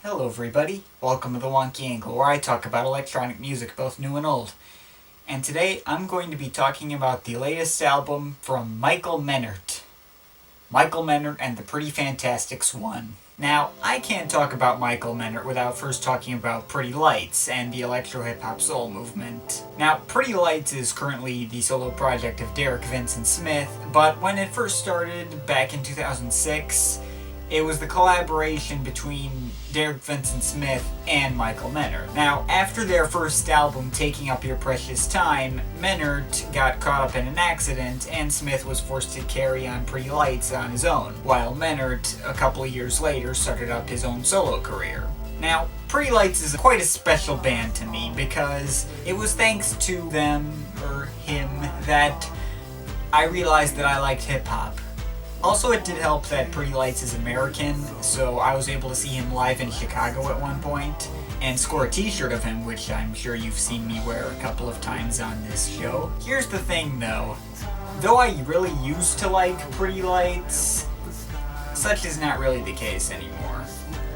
Hello everybody, welcome to The Wonky Angle, where I talk about electronic music, both new and old. And today I'm going to be talking about the latest album from Michael Menert. Michael Menert and the Pretty Fantastics 1. Now, I can't talk about Michael Menert without first talking about Pretty Lights and the electro-hip-hop soul movement. Now, Pretty Lights is currently the solo project of Derek Vincent Smith, but when it first started back in 2006, it was the collaboration between Derek Vincent Smith and Michael Menert. Now, after their first album, Taking Up Your Precious Time, Menert got caught up in an accident and Smith was forced to carry on Pretty Lights on his own, while Menert, a couple of years later, started up his own solo career. Now, Pretty Lights is quite a special band to me because it was thanks to them, or him, that I realized that I liked hip-hop. Also, it did help that Pretty Lights is American, so I was able to see him live in Chicago at one point, and score a t-shirt of him, which I'm sure you've seen me wear a couple of times on this show. Here's the thing though I really used to like Pretty Lights, such is not really the case anymore.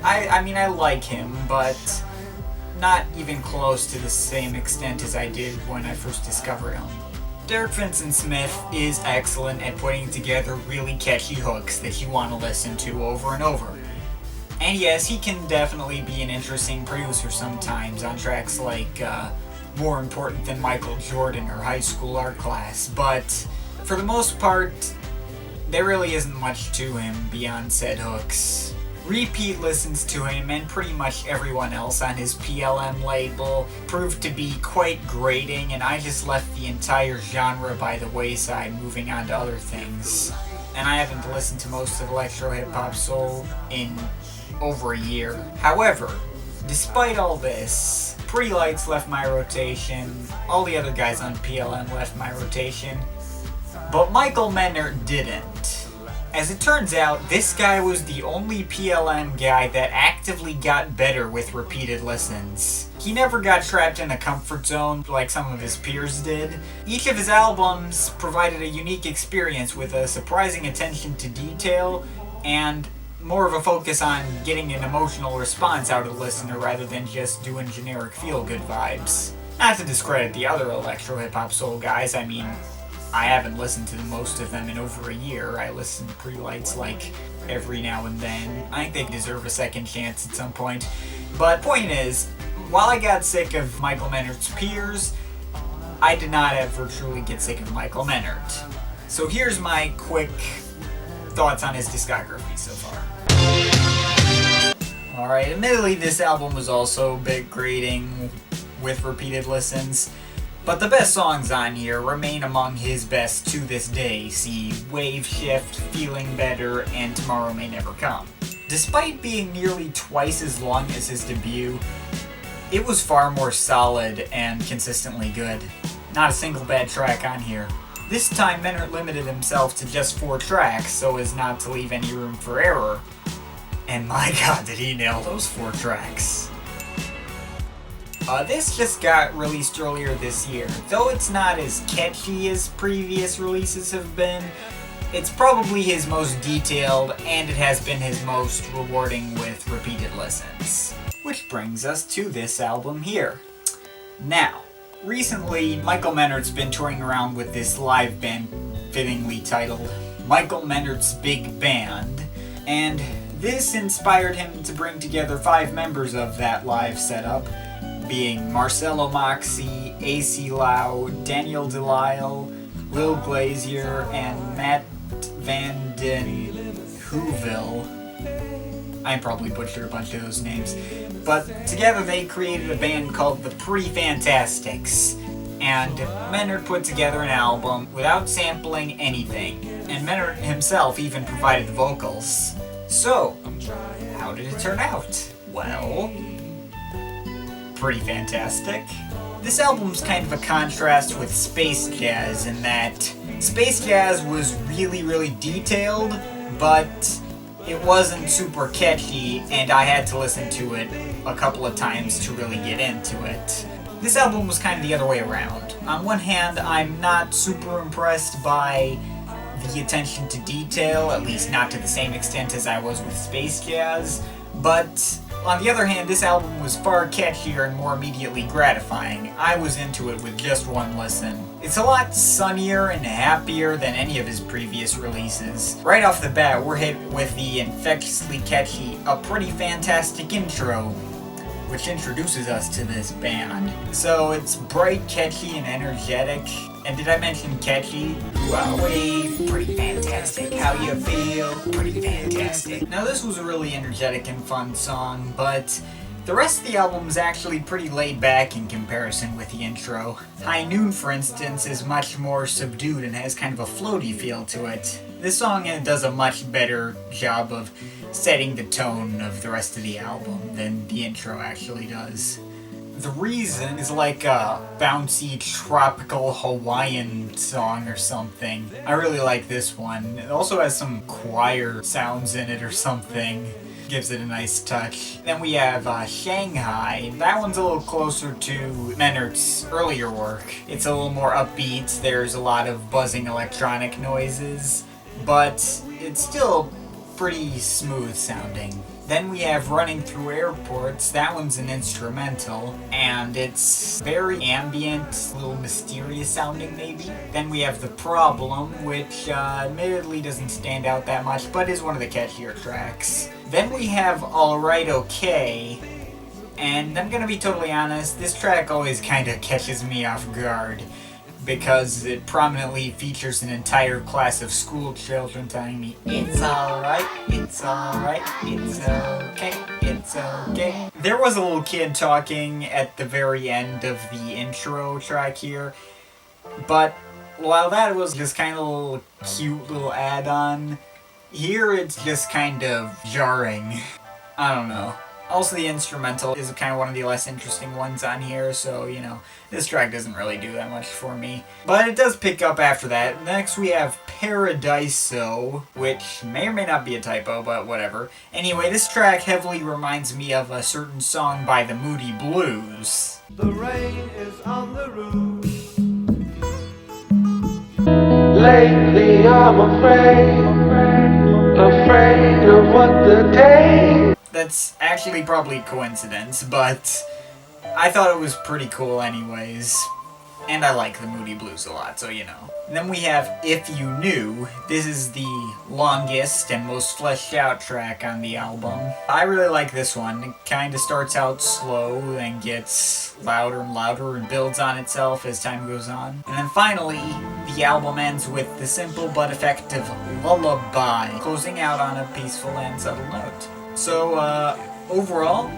I mean, I like him, but not even close to the same extent as I did when I first discovered him. Derek Vincent Smith is excellent at putting together really catchy hooks that you want to listen to over and over. And yes, he can definitely be an interesting producer sometimes on tracks like More Important Than Michael Jordan or High School Art Class, but for the most part, there really isn't much to him beyond said hooks. Repeat listens to him and pretty much everyone else on his PLM label proved to be quite grating, and I just left the entire genre by the wayside, moving on to other things. And I haven't listened to most of electro hip hop soul in over a year. However, despite all this, Pretty Lights left my rotation, all the other guys on PLM left my rotation, but Michael Menert didn't. As it turns out, this guy was the only PLM guy that actively got better with repeated listens. He never got trapped in a comfort zone like some of his peers did. Each of his albums provided a unique experience with a surprising attention to detail and more of a focus on getting an emotional response out of the listener rather than just doing generic feel-good vibes. Not to discredit the other electro-hip-hop soul guys, I mean, I haven't listened to most of them in over a year. I listen to Pretty Lights like every now and then. I think they deserve a second chance at some point. But point is, while I got sick of Michael Menert's peers, I did not ever truly get sick of Michael Menert. So here's my quick thoughts on his discography so far. Alright, admittedly this album was also a bit grating with repeated listens, but the best songs on here remain among his best to this day. See Wave Shift, Feeling Better, and Tomorrow May Never Come. Despite being nearly twice as long as his debut, it was far more solid and consistently good. Not a single bad track on here. This time Menert limited himself to just 4 tracks so as not to leave any room for error. And my god, did he nail those 4 tracks. This just got released earlier this year. Though it's not as catchy as previous releases have been, it's probably his most detailed, and it has been his most rewarding with repeated listens. Which brings us to this album here. Now, recently, Michael Menert's been touring around with this live band fittingly titled Michael Menert's Big Band, and this inspired him to bring together 5 members of that live setup, being Marcelo Moxie, AC Lau, Daniel Delisle, Lil Glazier, and Matt Van Den Hoeville. I probably butchered a bunch of those names. But together they created a band called the Pretty Fantastics, and Menert put together an album without sampling anything, and Menert himself even provided the vocals. So, how did it turn out? Well, pretty fantastic. This album's kind of a contrast with Space Jazz in that Space Jazz was really detailed, but it wasn't super catchy, and I had to listen to it a couple of times to really get into it. This album was kind of the other way around. On one hand, I'm not super impressed by the attention to detail, at least not to the same extent as I was with Space Jazz, but On the other hand, this album was far catchier and more immediately gratifying. I was into it with just one listen. It's a lot sunnier and happier than any of his previous releases. Right off the bat, we're hit with the infectiously catchy A Pretty Fantastic Intro, which introduces us to this band. So it's bright, catchy, and energetic. And did I mention catchy? Wowee, pretty fantastic. How you feel? Pretty fantastic. Now this was a really energetic and fun song, but the rest of the album is actually pretty laid back in comparison with the intro. High Noon, for instance, is much more subdued and has kind of a floaty feel to it. This song does a much better job of setting the tone of the rest of the album than the intro actually does. The Reason is like a bouncy tropical Hawaiian song or something. I really like this one. It also has some choir sounds in it or something. Gives it a nice touch. Then we have Shanghai. That one's a little closer to Menert's earlier work. It's a little more upbeat. There's a lot of buzzing electronic noises, but it's still pretty smooth sounding. Then we have Running Through Airports. That one's an instrumental, and it's very ambient, a little mysterious sounding maybe. Then we have The Problem, which admittedly doesn't stand out that much, but is one of the catchier tracks. Then we have Alright Okay, and I'm gonna be totally honest, this track always kinda catches me off guard, because it prominently features an entire class of school children telling me, it's alright, it's alright, it's okay, it's okay. There was a little kid talking at the very end of the intro track here, but while that was just kind of a little cute little add-on, here it's just kind of jarring. I don't know. Also, the instrumental is kind of one of the less interesting ones on here, so, you know, this track doesn't really do that much for me. But it does pick up after that. Next, we have Paradiso, which may or may not be a typo, but whatever. Anyway, this track heavily reminds me of a certain song by the Moody Blues. The rain is on the roof. Lately I'm afraid of what the day. That's actually probably a coincidence, but I thought it was pretty cool anyways. And I like the Moody Blues a lot, so you know. And then we have If You Knew. This is the longest and most fleshed out track on the album. I really like this one. It kind of starts out slow, then gets louder and louder and builds on itself as time goes on. And then finally, the album ends with the simple but effective lullaby, closing out on a peaceful and subtle note. So, overall,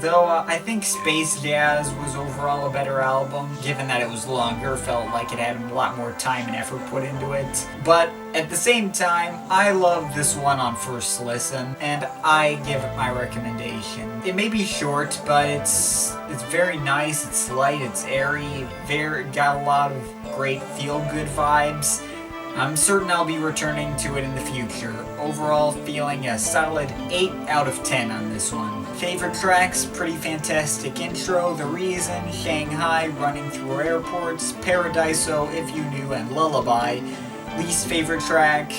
though I think Space Jazz was overall a better album, given that it was longer, felt like it had a lot more time and effort put into it. But at the same time, I love this one on first listen, and I give it my recommendation. It may be short, but it's very nice, it's light, it's airy, got a lot of great feel-good vibes. I'm certain I'll be returning to it in the future. Overall, feeling a solid 8 out of 10 on this one. Favorite tracks, Pretty Fantastic Intro, The Reason, Shanghai, Running Through Airports, Paradiso, If You Knew, and Lullaby. Least favorite track,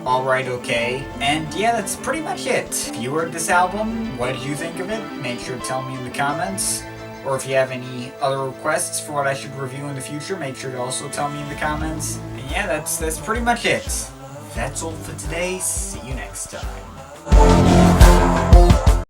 Alright Okay. And yeah, that's pretty much it. If you heard this album, what did you think of it? Make sure to tell me in the comments. Or if you have any other requests for what I should review in the future, make sure to also tell me in the comments. And yeah, that's pretty much it. That's all for today. See you next time.